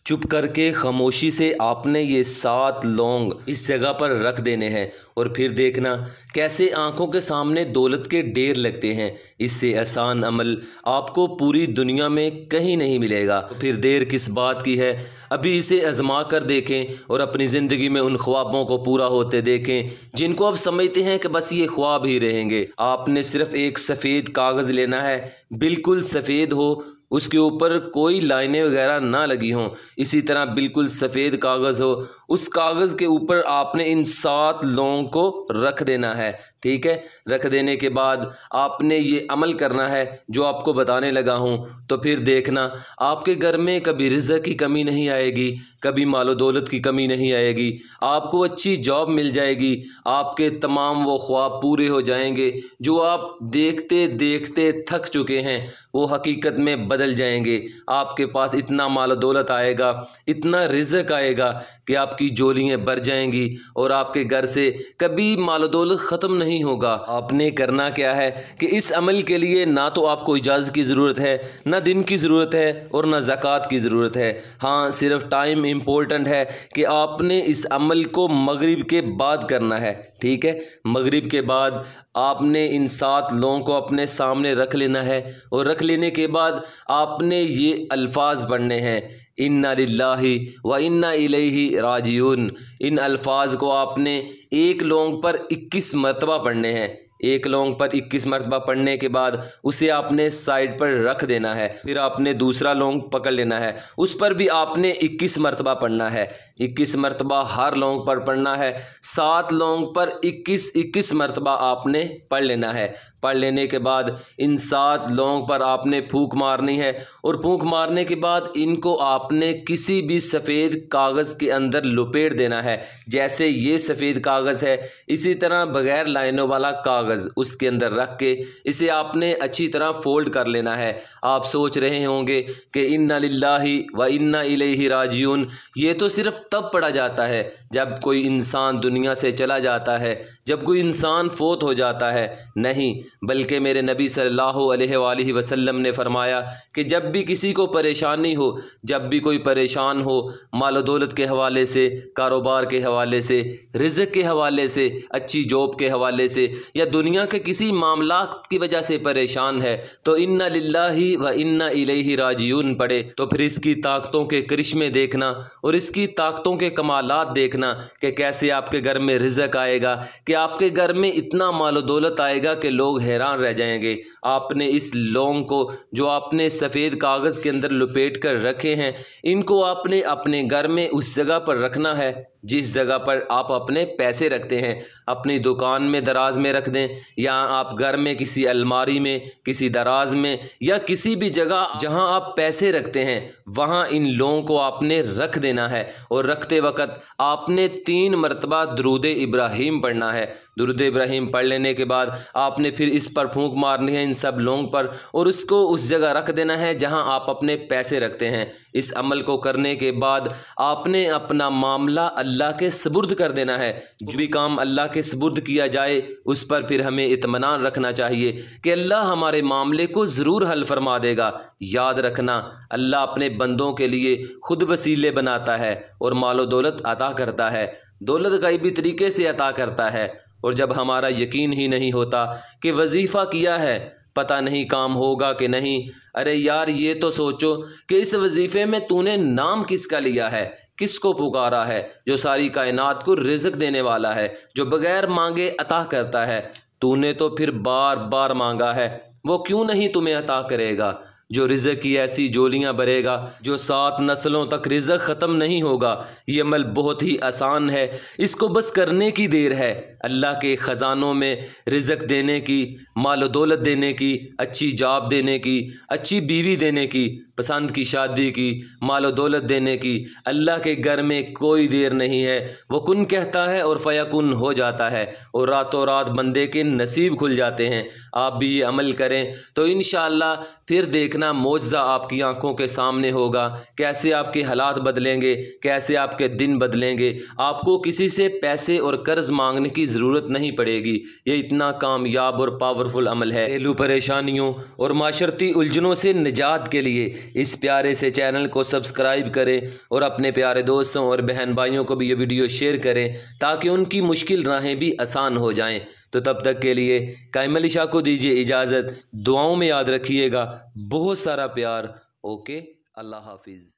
चुप करके खामोशी से आपने ये 7 लौंग इस जगह पर रख देने हैं और फिर देखना कैसे आंखों के सामने दौलत के ढेर लगते हैं। इससे आसान अमल आपको पूरी दुनिया में कहीं नहीं मिलेगा। तो फिर देर किस बात की है, अभी इसे आजमा कर देखें और अपनी ज़िंदगी में उन ख्वाबों को पूरा होते देखें जिनको आप समझते हैं कि बस ये ख्वाब ही रहेंगे। आपने सिर्फ एक सफ़ेद कागज़ लेना है, बिल्कुल सफ़ेद हो, उसके ऊपर कोई लाइनें वगैरह ना लगी हों, इसी तरह बिल्कुल सफ़ेद कागज़ हो। उस कागज़ के ऊपर आपने इन 7 लौंग को रख देना है। ठीक है, रख देने के बाद आपने ये अमल करना है जो आपको बताने लगा हूँ। तो फिर देखना आपके घर में कभी रिज़्क़ की कमी नहीं आएगी, कभी मालो दौलत की कमी नहीं आएगी, आपको अच्छी जॉब मिल जाएगी, आपके तमाम वो ख्वाब पूरे हो जाएंगे जो आप देखते देखते थक चुके हैं, वो हकीकत में बदल जाएंगे। आपके पास इतना माल दौलत आएगा, इतना रिज़्क़ आएगा कि आपकी झोलियाँ भर जाएंगी और आपके घर से कभी माल दौलत ख़त्म नहीं होगा। आपने करना क्या है कि इस अमल के लिए ना तो आपको इजाज़त की ज़रूरत है, ना दिन की ज़रूरत है और ना ज़कात की ज़रूरत है। हाँ, सिर्फ टाइम इम्पोर्टेंट है कि आपने इस अमल को मगरिब के बाद करना है। ठीक है, मगरिब के बाद आपने इन 7 लोगों को अपने सामने रख लेना है और रख लेने के बाद आपने ये अल्फाज पढ़ने हैं, इन्ना लिल्लाहि व इन्ना इलैहि राजिऊन। इन अल्फाज को आपने एक लौंग पर 21 मरतबा पढ़ने हैं। एक लौंग पर 21 मरतबा पढ़ने के बाद उसे आपने साइड पर रख देना है। फिर आपने दूसरा लौंग पकड़ लेना है, उस पर भी आपने 21 मरतबा पढ़ना है। 21 मरतबा हर लौंग पर पढ़ना है। 7 लौंग पर 21 मरतबा आपने पढ़ लेना है। पढ़ लेने के बाद इन 7 लौंग पर आपने फूंक मारनी है और फूंक मारने के बाद इनको आपने किसी भी सफ़ेद कागज़ के अंदर लपेट देना है। जैसे ये सफ़ेद कागज़ है, इसी तरह बग़ैर लाइनों वाला कागज़ उसके अंदर रख के इसे आपने अच्छी तरह फोल्ड कर लेना है। आप सोच रहे होंगे कि इन्ना लिल्लाहि व इन्ना इलैहि राजिऊन ये तो सिर्फ तब पढ़ा जाता है जब कोई इंसान दुनिया से चला जाता है, जब कोई इंसान फोत हो जाता है। नहीं, बल्कि मेरे नबी सल्लल्लाहु अलैहि वसल्लम ने फरमाया कि जब भी किसी को परेशानी हो, जब भी कोई परेशान हो, माल दौलत के हवाले से, कारोबार के हवाले से, रिज़्क़ के हवाले से, अच्छी जॉब के हवाले से या दुनिया के किसी मामलात की वजह से परेशान है, तो इन्ना लिल्लाहि व इन्ना इलैहि राजिऊन पढ़े। तो फिर इसकी ताकतों के करिश्मे देखना और इसकी ताकतों के कमालात देखना कि कैसे आपके घर में रिज़्क़ आएगा, कि आपके घर में इतना माल दौलत आएगा कि लोग हैरान रह जाएंगे। आपने इस लौंग को जो आपने सफ़ेद कागज़ के अंदर लपेट कर रखे हैं, इनको आपने अपने घर में उस जगह पर रखना है जिस जगह पर आप अपने पैसे रखते हैं। अपनी दुकान में दराज में रख दें, या आप घर में किसी अलमारी में, किसी दराज में, या किसी भी जगह जहां आप पैसे रखते हैं वहां इन लोगों को आपने रख देना है। और रखते वक्त आपने 3 मरतबा दुरूद इब्राहीम पढ़ना है। दुरूद इब्राहीम पढ़ लेने के बाद आपने फिर इस पर फूंक मारनी है, इन सब लोगों पर, और उसको उस जगह रख देना है जहां आप अपने पैसे रखते हैं। इस अमल को करने के बाद आपने अपना मामला अल्लाह के सुपुर्द कर देना है। जो भी काम अल्लाह के सुपुर्द किया जाए उस पर फिर हमें इत्मीनान रखना चाहिए कि अल्लाह हमारे मामले को ज़रूर हल फरमा देगा। याद रखना, अल्लाह अपने बंदों के लिए खुद वसीले बनाता है और मालो दौलत अता करता है। दौलत गैबी तरीके से अता करता है। और जब हमारा यकीन ही नहीं होता कि वजीफ़ा किया है, पता नहीं काम होगा कि नहीं, अरे यार ये तो सोचो कि इस वजीफ़े में तूने नाम किसका लिया है, किसको पुकारा है, जो सारी कायनात को रिज़्क़ देने वाला है, जो बग़ैर मांगे अता करता है। तूने तो फिर बार बार मांगा है, वो क्यों नहीं तुम्हें अता करेगा। जो रिज़्क़ की ऐसी झोलियाँ भरेगा जो 7 नस्लों तक रिज़्क़ ख़त्म नहीं होगा। ये अमल बहुत ही आसान है, इसको बस करने की देर है। अल्लाह के ख़जानों में रिज़्क़ देने की, माल दौलत देने की, अच्छी जॉब देने की, अच्छी बीवी देने की, पसंद की शादी की, माल दौलत देने की अल्लाह के घर में कोई देर नहीं है। वो कुन कहता है और फ़यकुन हो जाता है और रातों रात बंदे के नसीब खुल जाते हैं। आप भी ये अमल करें तो इंशाअल्लाह फिर देख देखना मौजज़ा आपकी आंखों के सामने होगा, कैसे आपके हालात बदलेंगे, कैसे आपके दिन बदलेंगे। आपको किसी से पैसे और कर्ज मांगने की ज़रूरत नहीं पड़ेगी। ये इतना कामयाब और पावरफुल अमल है। घरेलू परेशानियों और माशरती उलझनों से निजात के लिए इस प्यारे से चैनल को सब्सक्राइब करें और अपने प्यारे दोस्तों और बहन भाइयों को भी ये वीडियो शेयर करें ताकि उनकी मुश्किल राहें भी आसान हो जाएं। तो तब तक के लिए कायम अली शाह को दीजिए इजाज़त। दुआओं में याद रखिएगा। बहुत सारा प्यार। ओके, अल्लाह हाफिज़।